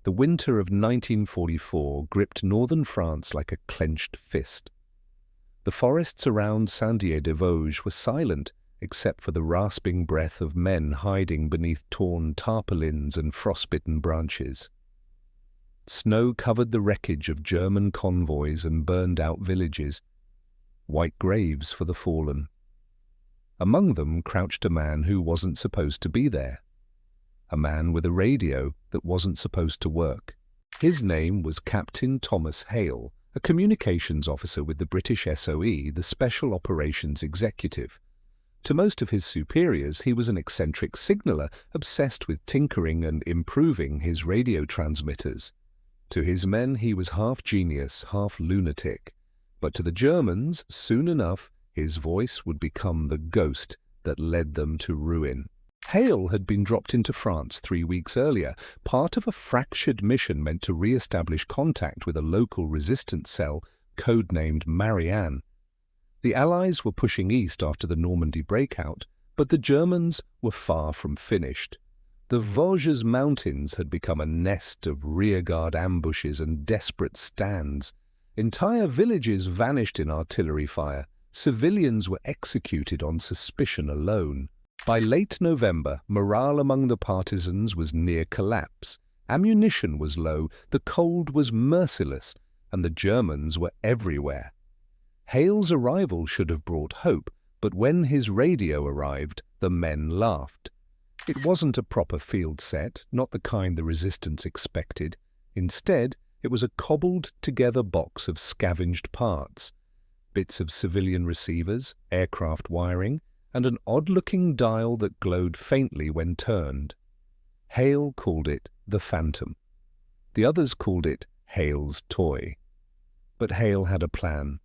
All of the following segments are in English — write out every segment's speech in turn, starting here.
The winter of 1944 gripped northern France like a clenched fist. The forests around Saint-Dié-des-Vosges were silent, except for the rasping breath of men hiding beneath torn tarpaulins and frostbitten branches. Snow covered the wreckage of German convoys and burned-out villages, white graves for the fallen. Among them crouched a man who wasn't supposed to be there. A man with a radio that wasn't supposed to work. His name was Captain Thomas Hale, a communications officer with the British SOE, the Special Operations Executive. To most of his superiors, he was an eccentric signaller, obsessed with tinkering and improving his radio transmitters. To his men, he was half genius, half lunatic. But to the Germans, soon enough, his voice would become the ghost that led them to ruin. Hale had been dropped into France 3 weeks earlier, part of a fractured mission meant to re-establish contact with a local resistance cell, codenamed Marianne. The Allies were pushing east after the Normandy breakout, but the Germans were far from finished. The Vosges Mountains had become a nest of rearguard ambushes and desperate stands. Entire villages vanished in artillery fire. Civilians were executed on suspicion alone. By late November, morale among the partisans was near collapse. Ammunition was low, the cold was merciless, and the Germans were everywhere. Hale's arrival should have brought hope, but when his radio arrived, the men laughed. It wasn't a proper field set, not the kind the resistance expected. Instead, it was a cobbled-together box of scavenged parts, bits of civilian receivers, aircraft wiring, and an odd-looking dial that glowed faintly when turned. Hale called it the Phantom. The others called it Hale's toy. But Hale had a plan,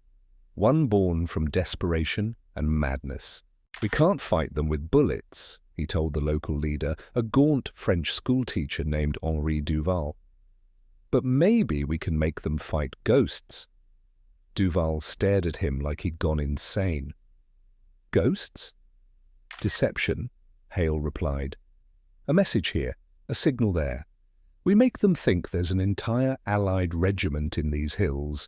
one born from desperation and madness. "We can't fight them with bullets," he told the local leader, a gaunt French schoolteacher named Henri Duval. "But maybe we can make them fight ghosts." Duval stared at him like he'd gone insane. "Ghosts?" "Deception," Hale replied. "A message here, a signal there. We make them think there's an entire Allied regiment in these hills."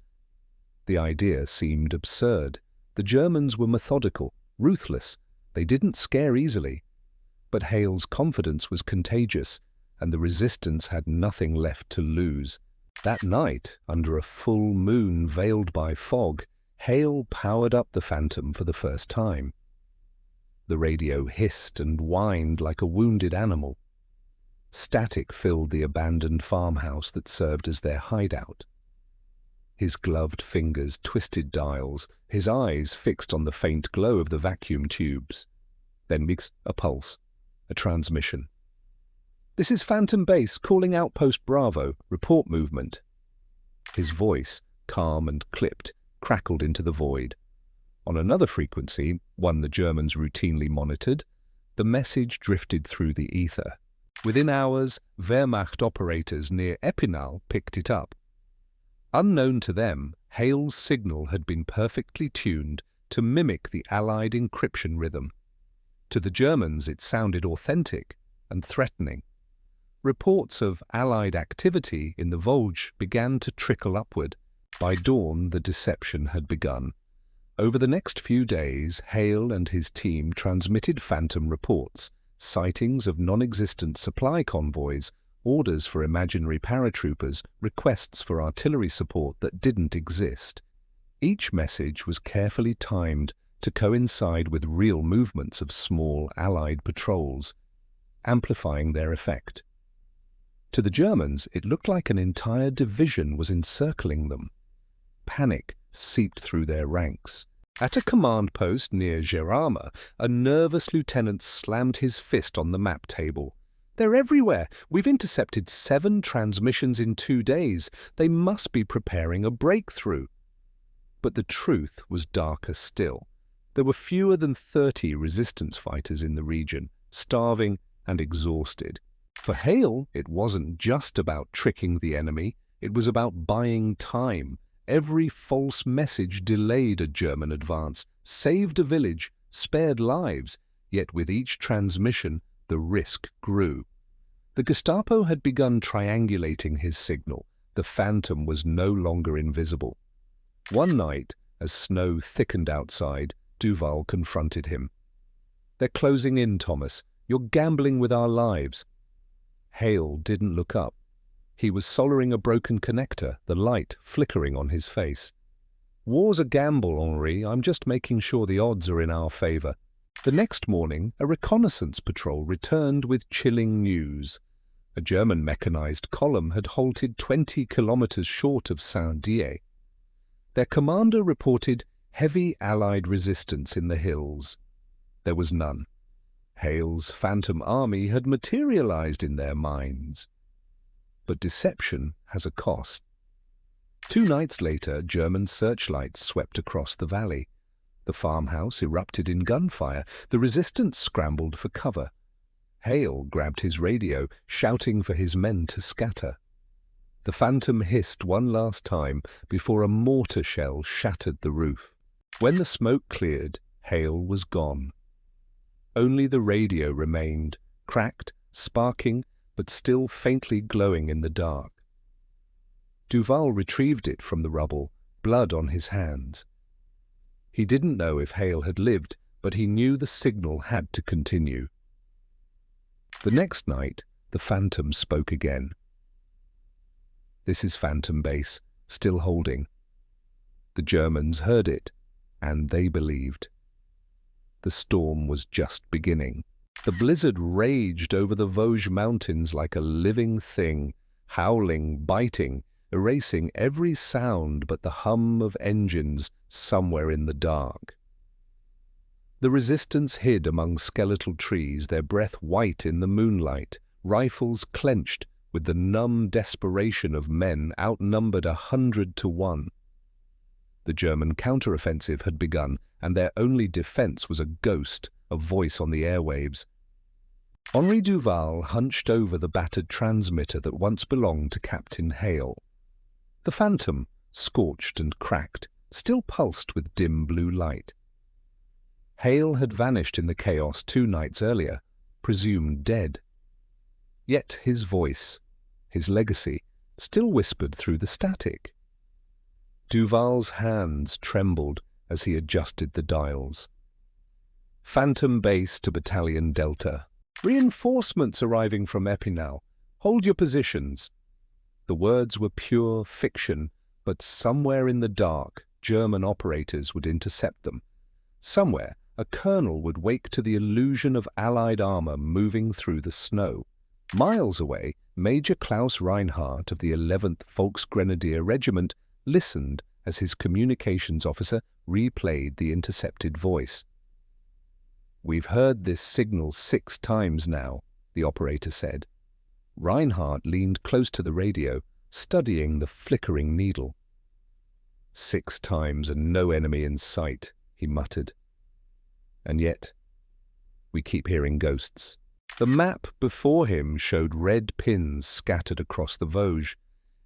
The idea seemed absurd. The Germans were methodical, ruthless. They didn't scare easily. But Hale's confidence was contagious, and the resistance had nothing left to lose. That night, under a full moon veiled by fog, Hale powered up the Phantom for the first time. The radio hissed and whined like a wounded animal. Static filled the abandoned farmhouse that served as their hideout. His gloved fingers twisted dials, his eyes fixed on the faint glow of the vacuum tubes. Then a pulse, a transmission. "This is Phantom Base, calling Outpost Bravo, report movement." His voice, calm and clipped, crackled into the void. On another frequency, one the Germans routinely monitored, the message drifted through the ether. Within hours, Wehrmacht operators near Epinal picked it up. Unknown to them, Hale's signal had been perfectly tuned to mimic the Allied encryption rhythm. To the Germans, it sounded authentic and threatening. Reports of Allied activity in the Vosges began to trickle upward. By dawn, the deception had begun. Over the next few days, Hale and his team transmitted Phantom reports, sightings of non-existent supply convoys, orders for imaginary paratroopers, requests for artillery support that didn't exist. Each message was carefully timed to coincide with real movements of small Allied patrols, amplifying their effect. To the Germans, it looked like an entire division was encircling them. Panic seeped through their ranks. At a command post near Gerama, a nervous lieutenant slammed his fist on the map table. "They're everywhere! We've intercepted 7 transmissions in 2 days. They must be preparing a breakthrough." But the truth was darker still. There were fewer than 30 resistance fighters in the region, starving and exhausted. For Hale, it wasn't just about tricking the enemy, it was about buying time. Every false message delayed a German advance, saved a village, spared lives, yet with each transmission the risk grew. The Gestapo had begun triangulating his signal. The Phantom was no longer invisible. One night, as snow thickened outside, Duval confronted him. "They're closing in, Thomas. You're gambling with our lives." Hale didn't look up. He was soldering a broken connector, the light flickering on his face. "War's a gamble, Henri. I'm just making sure the odds are in our favor." The next morning, a reconnaissance patrol returned with chilling news. A German mechanized column had halted 20 kilometers short of Saint-Dié. Their commander reported heavy Allied resistance in the hills. There was none. Hale's Phantom Army had materialized in their minds. But deception has a cost. 2 nights later, German searchlights swept across the valley. The farmhouse erupted in gunfire. The resistance scrambled for cover. Hale grabbed his radio, shouting for his men to scatter. The Phantom hissed one last time before a mortar shell shattered the roof. When the smoke cleared, Hale was gone. Only the radio remained, cracked, sparking, but still faintly glowing in the dark. Duval retrieved it from the rubble, blood on his hands. He didn't know if Hale had lived, but he knew the signal had to continue. The next night, the Phantom spoke again. "This is Phantom Base, still holding." The Germans heard it, and they believed. The storm was just beginning. The blizzard raged over the Vosges mountains like a living thing, howling, biting, erasing every sound but the hum of engines somewhere in the dark. The resistance hid among skeletal trees, their breath white in the moonlight, rifles clenched with the numb desperation of men outnumbered 100 to 1. The German counteroffensive had begun, and their only defense was a ghost, a voice on the airwaves. Henri Duval hunched over the battered transmitter that once belonged to Captain Hale. The Phantom, scorched and cracked, still pulsed with dim blue light. Hale had vanished in the chaos 2 nights earlier, presumed dead. Yet his voice, his legacy, still whispered through the static. Duval's hands trembled as he adjusted the dials. "Phantom Base to Battalion Delta. Reinforcements arriving from Epinal. Hold your positions." The words were pure fiction, but somewhere in the dark, German operators would intercept them. Somewhere, a colonel would wake to the illusion of Allied armor moving through the snow. Miles away, Major Klaus Reinhardt of the 11th Volksgrenadier Regiment listened as his communications officer replayed the intercepted voice. "We've heard this signal 6 times now," the operator said. Reinhardt leaned close to the radio, studying the flickering needle. 6 times and no enemy in sight," he muttered. "And yet, we keep hearing ghosts." The map before him showed red pins scattered across the Vosges.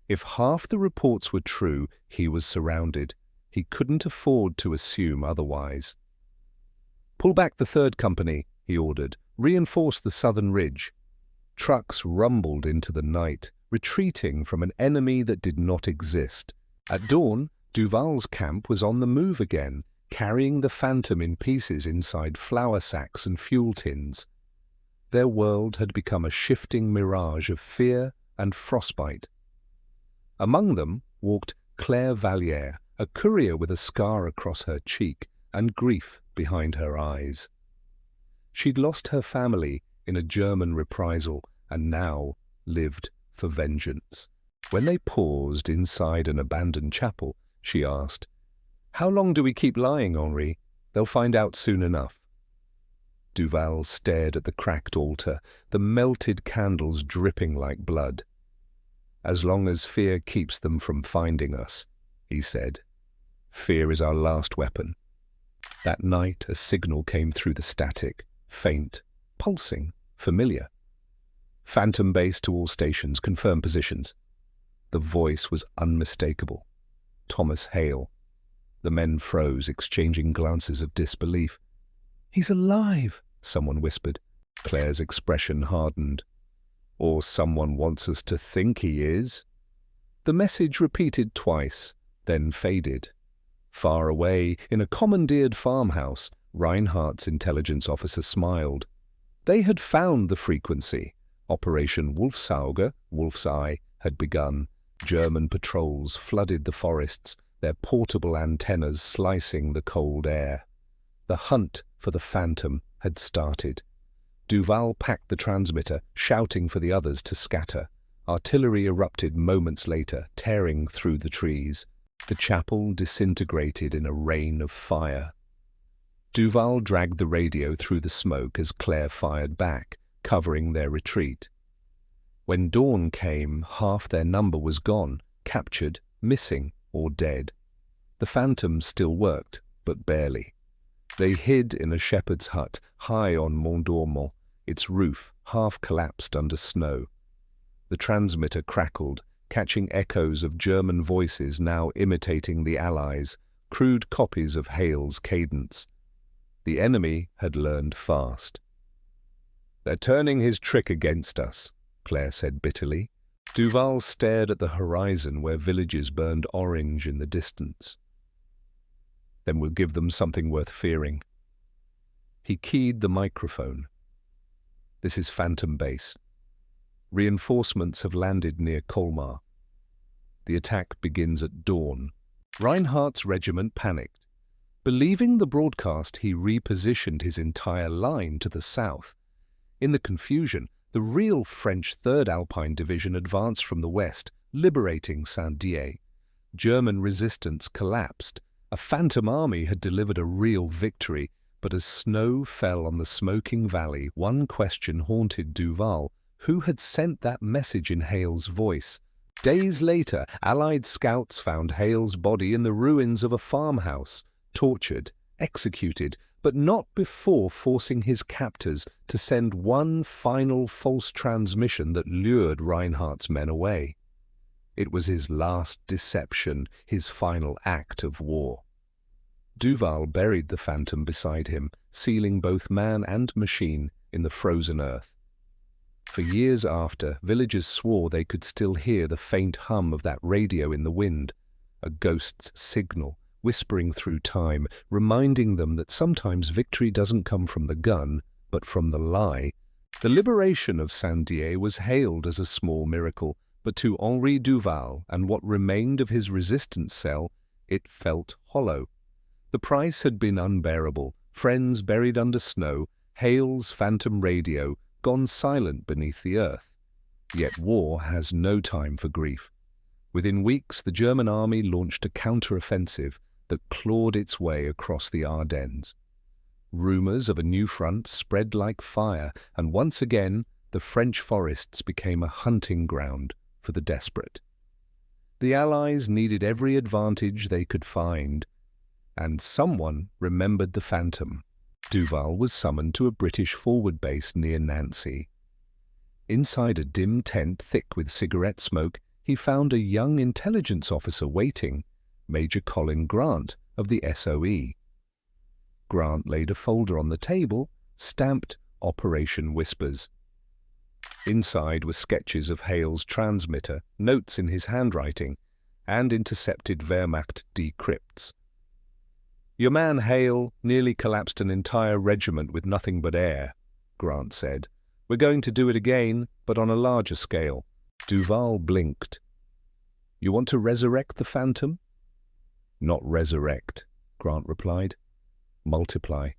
If half the reports were true, he was surrounded. He couldn't afford to assume otherwise. "Pull back the 3rd Company," he ordered. "Reinforce the southern ridge." Trucks rumbled into the night, retreating from an enemy that did not exist. At dawn, Duval's camp was on the move again, carrying the Phantom in pieces inside flour sacks and fuel tins. Their world had become a shifting mirage of fear and frostbite. Among them walked Claire Valliere, a courier with a scar across her cheek and grief behind her eyes. She'd lost her family in a German reprisal and now lived for vengeance. When they paused inside an abandoned chapel, she asked, "How long do we keep lying, Henri? They'll find out soon enough." Duval stared at the cracked altar, the melted candles dripping like blood. "As long as fear keeps them from finding us," he said. "Fear is our last weapon." That night, a signal came through the static, faint, pulsing, familiar. "Phantom Base to all stations, confirm positions." The voice was unmistakable. Thomas Hale. The men froze, exchanging glances of disbelief. "He's alive," someone whispered. Claire's expression hardened. Or someone wants us to think he is. The message repeated twice, then faded. Far away, in a commandeered farmhouse, Reinhardt's intelligence officer smiled. They had found the frequency. Operation Wolf's Eye, had begun. German patrols flooded the forests, their portable antennas slicing the cold air. The hunt for the phantom had started. Duval packed the transmitter, shouting for the others to scatter. Artillery erupted moments later, tearing through the trees. The chapel disintegrated in a rain of fire. Duval dragged the radio through the smoke as Claire fired back, covering their retreat. When dawn came, half their number was gone, captured, missing, or dead. The phantom still worked, but barely. They hid in a shepherd's hut high on Mont d'Ormont, its roof half collapsed under snow. The transmitter crackled, catching echoes of German voices now imitating the Allies, crude copies of Hale's cadence. The enemy had learned fast. "They're turning his trick against us," Claire said bitterly. Duval stared at the horizon where villages burned orange in the distance. "Then we'll give them something worth fearing." He keyed the microphone. "This is Phantom Base. Reinforcements have landed near Colmar. The attack begins at dawn." Reinhardt's regiment panicked. Believing the broadcast, he repositioned his entire line to the south. In the confusion, the real French 3rd Alpine Division advanced from the west, liberating Saint-Dié. German resistance collapsed. A phantom army had delivered a real victory, but as snow fell on the smoking valley, one question haunted Duval: who had sent that message in Hale's voice? Days later, Allied scouts found Hale's body in the ruins of a farmhouse, tortured, executed, but not before forcing his captors to send one final false transmission that lured Reinhardt's men away. It was his last deception, his final act of war. Duval buried the phantom beside him, sealing both man and machine in the frozen earth. For years after, villagers swore they could still hear the faint hum of that radio in the wind, a ghost's signal, whispering through time, reminding them that sometimes victory doesn't come from the gun, but from the lie. The liberation of Saint-Dié was hailed as a small miracle, but to Henri Duval and what remained of his resistance cell, it felt hollow. The price had been unbearable, friends buried under snow, Hale's phantom radio gone silent beneath the earth. Yet war has no time for grief. Within weeks, the German army launched a counter-offensive that clawed its way across the Ardennes. Rumors of a new front spread like fire, and once again, the French forests became a hunting ground for the desperate. The Allies needed every advantage they could find, and someone remembered the phantom. Duval was summoned to a British forward base near Nancy. Inside a dim tent thick with cigarette smoke, he found a young intelligence officer waiting, Major Colin Grant of the SOE. Grant laid a folder on the table, stamped Operation Whispers. Inside were sketches of Hale's transmitter, notes in his handwriting, and intercepted Wehrmacht decrypts. "Your man Hale nearly collapsed an entire regiment with nothing but air," Grant said. "We're going to do it again, but on a larger scale." Duval blinked. "You want to resurrect the phantom?" "Not resurrect," Grant replied. "Multiply."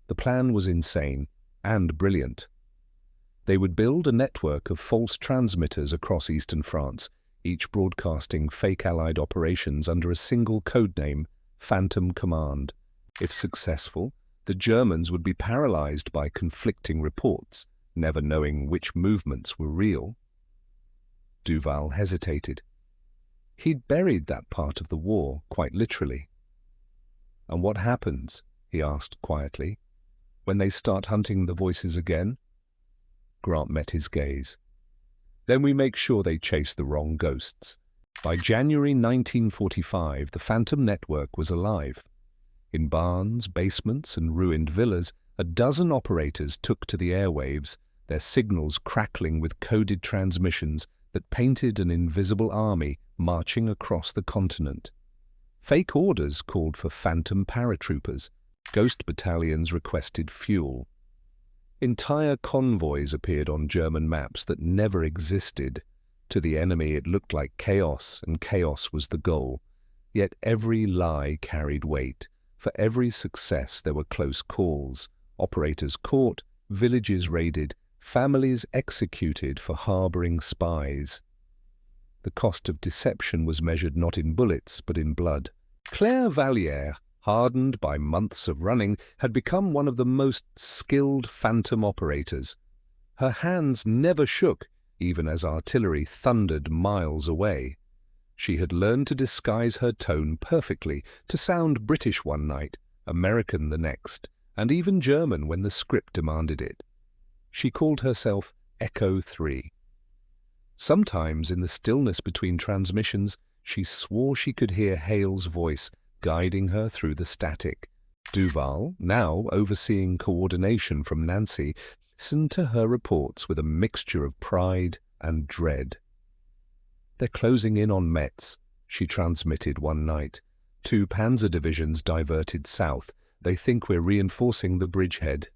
The plan was insane and brilliant. They would build a network of false transmitters across eastern France, each broadcasting fake Allied operations under a single codename, Phantom Command. If successful, the Germans would be paralyzed by conflicting reports, never knowing which movements were real. Duval hesitated. He'd buried that part of the war, quite literally. "And what happens," he asked quietly, "when they start hunting the voices again?" Grant met his gaze. "Then we make sure they chase the wrong ghosts." By January 1945, the Phantom Network was alive. In barns, basements, and ruined villas, a dozen operators took to the airwaves, their signals crackling with coded transmissions that painted an invisible army marching across the continent. Fake orders called for phantom paratroopers. Ghost battalions requested fuel. Entire convoys appeared on German maps that never existed. To the enemy it looked like chaos, and chaos was the goal. Yet every lie carried weight. For every success there were close calls. Operators caught, villages raided, families executed for harboring spies. The cost of deception was measured not in bullets, but in blood. Claire Valliere, hardened by months of running, had become one of the most skilled phantom operators. Her hands never shook, even as artillery thundered miles away. She had learned to disguise her tone perfectly, to sound British one night, American the next, and even German when the script demanded it. She called herself Echo 3. Sometimes, in the stillness between transmissions, she swore she could hear Hale's voice guiding her through the static. Duval, now overseeing coordination from Nancy, listened to her reports with a mixture of pride and dread. "They're closing in on Metz," she transmitted one night. "2 panzer divisions diverted south. They think we're reinforcing the bridgehead."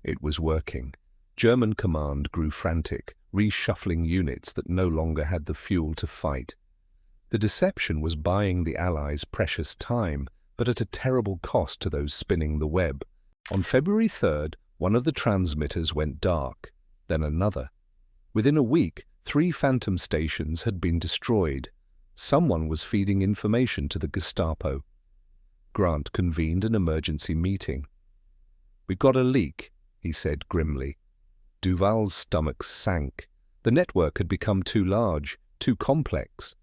It was working. German command grew frantic, reshuffling units that no longer had the fuel to fight. The deception was buying the Allies precious time, but at a terrible cost to those spinning the web. On February 3rd, one of the transmitters went dark, then another. Within a week, 3 phantom stations had been destroyed. Someone was feeding information to the Gestapo. Grant convened an emergency meeting. "We've got a leak," he said grimly. Duval's stomach sank. The network had become too large, too complex.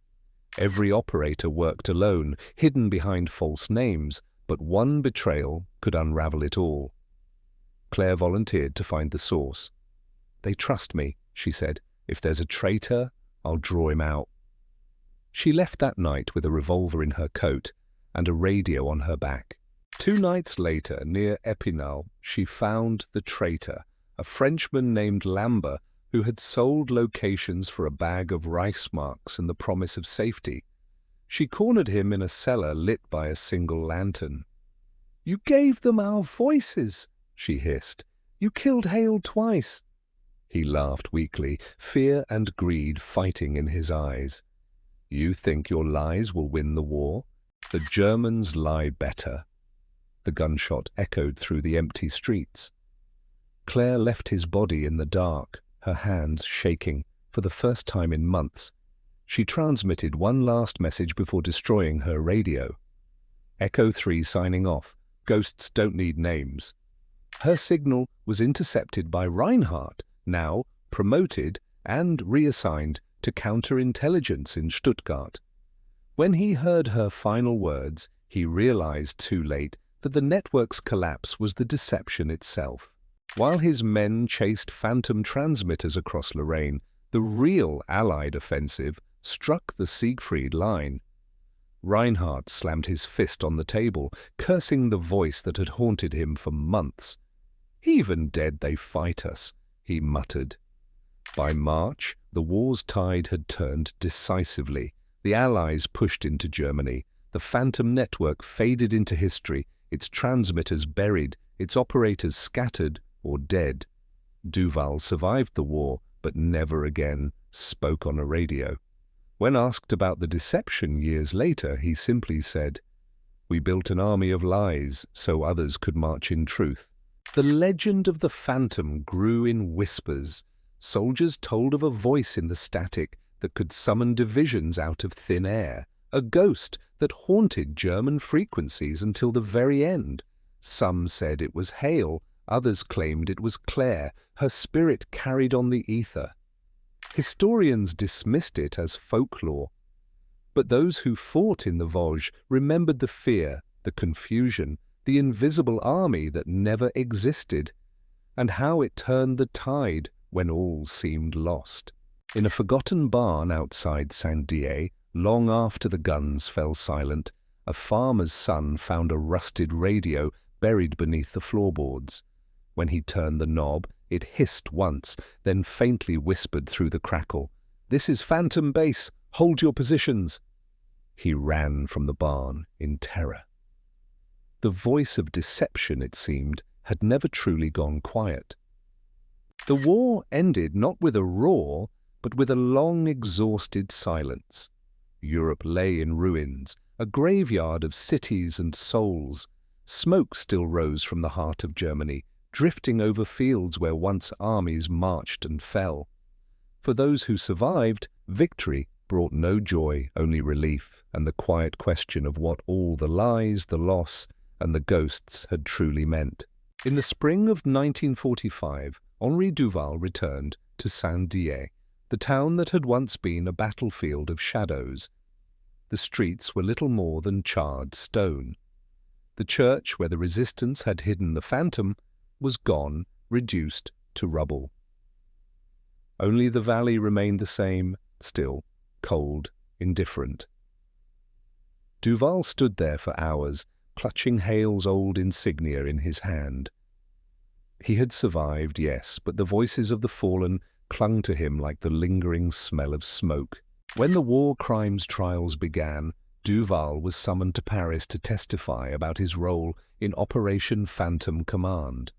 Every operator worked alone, hidden behind false names, but one betrayal could unravel it all. Claire volunteered to find the source. "They trust me," she said. "If there's a traitor, I'll draw him out." She left that night with a revolver in her coat and a radio on her back. 2 nights later, near Epinal, she found the traitor, a Frenchman named Lambert, who had sold locations for a bag of Reichsmarks and the promise of safety. She cornered him in a cellar lit by a single lantern. "You gave them our voices," she hissed. "You killed Hale twice." He laughed weakly, fear and greed fighting in his eyes. "You think your lies will win the war? The Germans lie better." The gunshot echoed through the empty streets. Claire left his body in the dark, her hands shaking, for the first time in months. She transmitted one last message before destroying her radio. "Echo 3 signing off. Ghosts don't need names." Her signal was intercepted by Reinhardt, now promoted and reassigned to counterintelligence in Stuttgart. When he heard her final words, he realized too late that the network's collapse was the deception itself. While his men chased phantom transmitters across Lorraine, the real Allied offensive struck the Siegfried Line. Reinhardt slammed his fist on the table, cursing the voice that had haunted him for months. "Even dead they fight us," he muttered. By March, the war's tide had turned decisively. The Allies pushed into Germany. The phantom network faded into history, its transmitters buried, its operators scattered or dead. Duval survived the war, but never again spoke on a radio. When asked about the deception years later, he simply said, "We built an army of lies so others could march in truth." The legend of the phantom grew in whispers. Soldiers told of a voice in the static that could summon divisions out of thin air, a ghost that haunted German frequencies until the very end. Some said it was Hale, others claimed it was Claire. Her spirit carried on the ether. Historians dismissed it as folklore, but those who fought in the Vosges remembered the fear, the confusion, the invisible army that never existed, and how it turned the tide when all seemed lost. In a forgotten barn outside Saint-Dié, long after the guns fell silent, a farmer's son found a rusted radio buried beneath the floorboards. When he turned the knob, It hissed once, then faintly whispered through the crackle, "This is Phantom Base! Hold your positions!" He ran from the barn in terror. The voice of deception, it seemed, had never truly gone quiet. The war ended not with a roar, but with a long, exhausted silence. Europe lay in ruins, a graveyard of cities and souls. Smoke still rose from the heart of Germany, drifting over fields where once armies marched and fell. For those who survived, victory brought no joy, only relief, and the quiet question of what all the lies, the loss, and the ghosts had truly meant. In the spring of 1945, Henri Duval returned to Saint-Dié, the town that had once been a battlefield of shadows. The streets were little more than charred stone. The church where the resistance had hidden the phantom was gone, reduced to rubble. Only the valley remained the same, still, cold, indifferent. Duval stood there for hours, clutching Hale's old insignia in his hand. He had survived, yes, but the voices of the fallen clung to him like the lingering smell of smoke. When the war crimes trials began, Duval was summoned to Paris to testify about his role in Operation Phantom Command.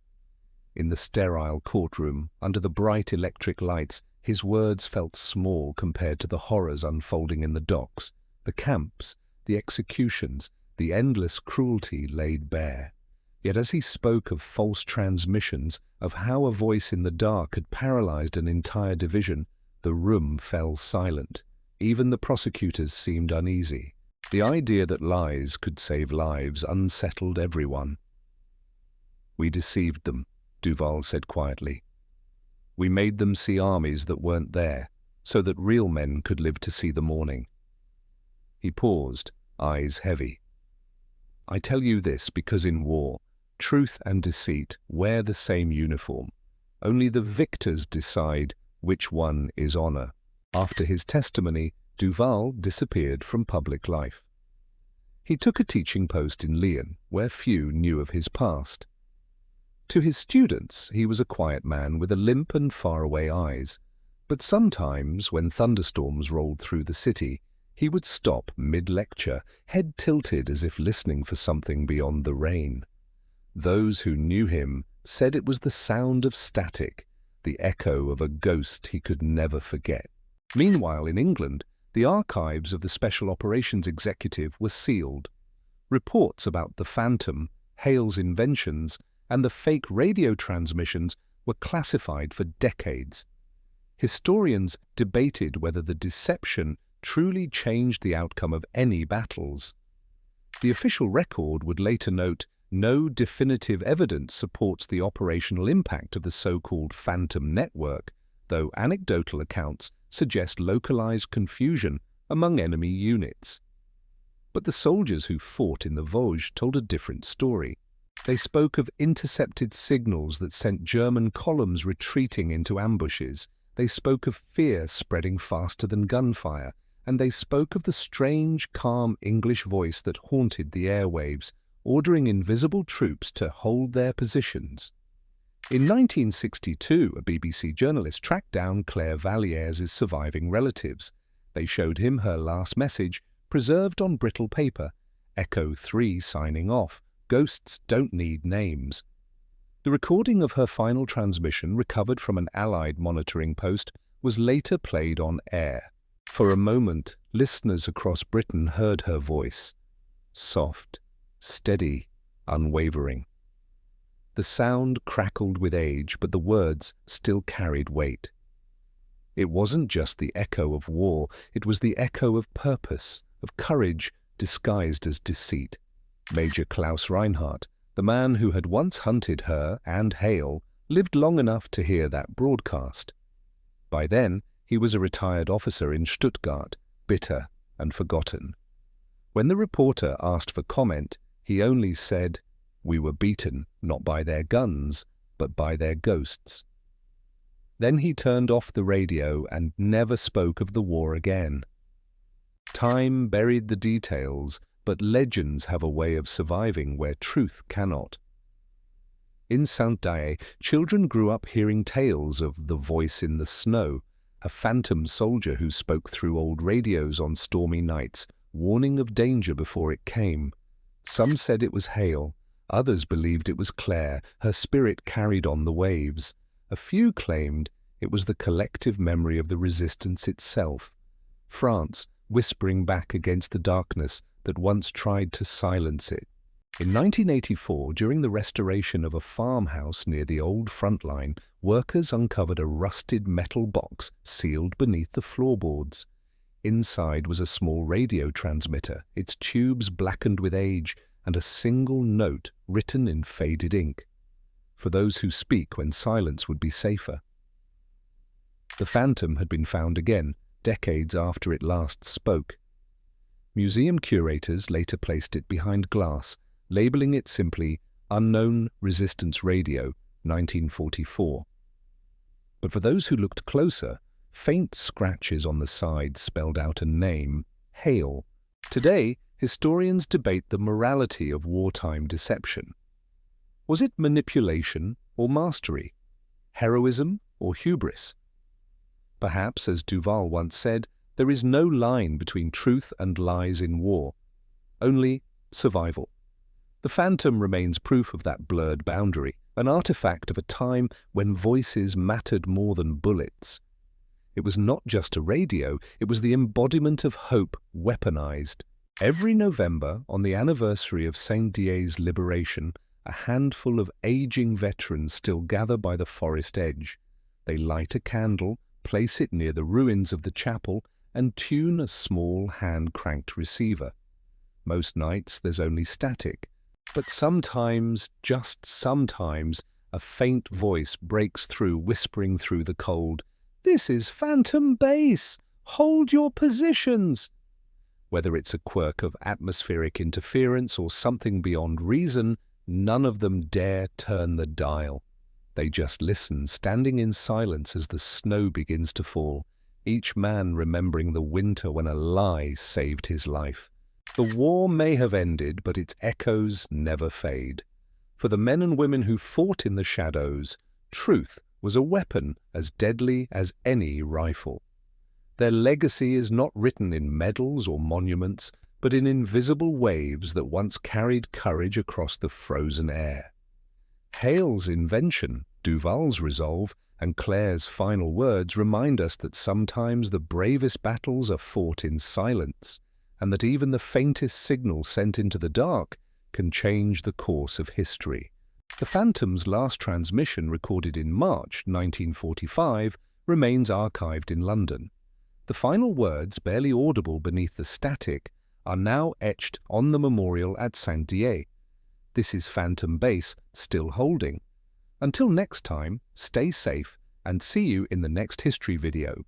In the sterile courtroom, under the bright electric lights, his words felt small compared to the horrors unfolding in the docks, the camps, the executions, the endless cruelty laid bare. Yet as he spoke of false transmissions, of how a voice in the dark had paralyzed an entire division, the room fell silent. Even the prosecutors seemed uneasy. The idea that lies could save lives unsettled everyone. "We deceived them," Duval said quietly. "We made them see armies that weren't there, so that real men could live to see the morning." He paused, eyes heavy. "I tell you this because in war, truth and deceit wear the same uniform. Only the victors decide which one is honor." After his testimony, Duval disappeared from public life. He took a teaching post in Lyon, where few knew of his past. To his students, he was a quiet man with a limp and faraway eyes. But sometimes, when thunderstorms rolled through the city, he would stop mid-lecture, head tilted as if listening for something beyond the rain. Those who knew him said it was the sound of static, the echo of a ghost he could never forget. Meanwhile, in England, the archives of the Special Operations Executive were sealed. Reports about the Phantom, Hale's inventions, and the fake radio transmissions were classified for decades. Historians debated whether the deception truly changed the outcome of any battles. The official record would later note, "No definitive evidence supports the operational impact of the so-called Phantom Network, though anecdotal accounts suggest localized confusion among enemy units." But the soldiers who fought in the Vosges told a different story. They spoke of intercepted signals that sent German columns retreating into ambushes. They spoke of fear spreading faster than gunfire, and they spoke of the strange, calm English voice that haunted the airwaves, ordering invisible troops to hold their positions. In 1962, a BBC journalist tracked down Claire Vallière's surviving relatives. They showed him her last message, preserved on brittle paper, Echo 3 signing off, "Ghosts don't need names." The recording of her final transmission, recovered from an Allied monitoring post, was later played on air. For a moment, listeners across Britain heard her voice, soft, steady, unwavering. The sound crackled with age, but the words still carried weight. It wasn't just the echo of war, it was the echo of purpose, of courage disguised as deceit. Major Klaus Reinhardt, the man who had once hunted her and Hale, lived long enough to hear that broadcast. By then, he was a retired officer in Stuttgart, bitter and forgotten. When the reporter asked for comment, he only said, "We were beaten, not by their guns, but by their ghosts." Then he turned off the radio and never spoke of the war again. Time buried the details, but legends have a way of surviving where truth cannot. In Saint-Dié, children grew up hearing tales of the voice in the snow, a phantom soldier who spoke through old radios on stormy nights, warning of danger before it came. Some said it was hail, others believed it was Claire, her spirit carried on the waves. A few claimed it was the collective memory of the resistance itself, France whispering back against the darkness that once tried to silence it. In 1984, during the restoration of a farmhouse near the old front line, workers uncovered a rusted metal box sealed beneath the floorboards. Inside was a small radio transmitter, its tubes blackened with age, and a single note written in faded ink. For those who speak when silence would be safer. The phantom had been found again, decades after it last spoke. Museum curators later placed it behind glass, labeling it simply Unknown Resistance Radio, 1944. But for those who looked closer, faint scratches on the side spelled out a name, Hail. Today, historians debate the morality of wartime deception. Was it manipulation or mastery? Heroism or hubris? Perhaps, as Duval once said, there is no line between truth and lies in war, only survival. The phantom remains proof of that blurred boundary, an artifact of a time when voices mattered more than bullets. It was not just a radio, it was the embodiment of hope weaponized. Every November, on the anniversary of Saint-Dié's liberation, a handful of aging veterans still gather by the forest edge. They light a candle, place it near the ruins of the chapel, and tune a small hand-cranked receiver. Most nights there's only static, but sometimes, just sometimes, a faint voice breaks through, whispering through the cold, "This is phantom bass! Hold your positions!" Whether it's a quirk of atmospheric interference or something beyond reason, none of them dare turn the dial. They just listen, standing in silence as the snow begins to fall, each man remembering the winter when a lie saved his life. The war may have ended, but its echoes never fade. For the men and women who fought in the shadows, truth was a weapon as deadly as any rifle. Their legacy is not written in medals or monuments, but in invisible waves that once carried courage across the frozen air. Hale's invention, Duval's resolve, and Claire's final words remind us that sometimes the bravest battles are fought in silence, and that even the faintest signal sent into the dark can change the course of history. The Phantom's last transmission, recorded in March 1945, remains archived in London. The final words, barely audible beneath the static, are now etched on the memorial at Saint-Dié. This is Phantom Bass, still holding. Until next time, stay safe and see you in the next history video.